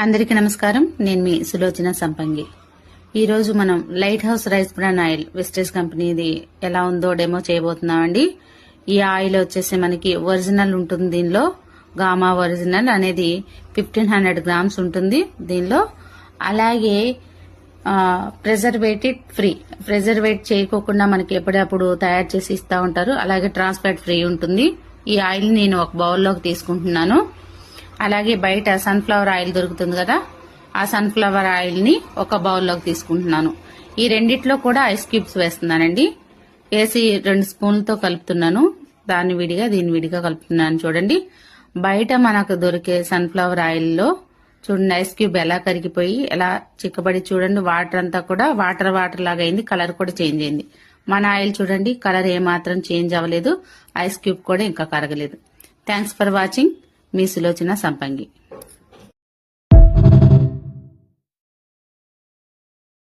అందరికీ నమస్కారం. నేను మీ సులోచన సంపంగి. ఈ రోజు మనం light house rice bran oil wastage కంపెనీది ఎలా ఉందో డెమో చేయబోతున్నామండి. ఈ ఆయిల్ వచ్చేసి మనకి ఒరిజినల్ ఉంటుంది. దీనిలో గామా ఒరిజినల్ అనేది 1500 గ్రామ్స్ ఉంటుంది దీనిలో. అలాగే ప్రిజర్వేటివ్ ఫ్రీ, ప్రిజర్వేట్ చేయకోకుండా మనకి ఎప్పుడప్పుడు తయారు చేసి ఇస్తా ఉంటారు. అలాగే ట్రాన్స్ఫాట్ ఫ్రీ ఉంటుంది. ఈ ఆయిల్ నేను ఒక బౌల్లోకి తీసుకుంటున్నాను. అలాగే బయట సన్ఫ్లవర్ ఆయిల్ దొరుకుతుంది కదా, ఆ సన్ఫ్లవర్ ఆయిల్ ని ఒక బౌల్లోకి తీసుకుంటున్నాను. ఈ రెండిట్లో కూడా ఐస్ క్యూబ్స్ వేస్తున్నానండి. వేసి 2 స్పూన్లతో కలుపుతున్నాను. దాన్ని విడిగా దీన్ని విడిగా కలుపుతున్నాను. చూడండి, బయట మనకు దొరికే సన్ఫ్లవర్ ఆయిల్ లో చూడండి ఐస్ క్యూబ్ ఎలా కరిగిపోయి ఎలా చిక్కబడి, చూడండి వాటర్ అంతా కూడా వాటర్ లాగా అయింది. కలర్ కూడా చేంజ్ అయింది. మన ఆయిల్ చూడండి, కలర్ ఏమాత్రం చేంజ్ అవ్వలేదు. ఐస్ క్యూబ్ కూడా ఇంకా కరగలేదు. Thanks for watching. మీ సులోచన సంపంగి.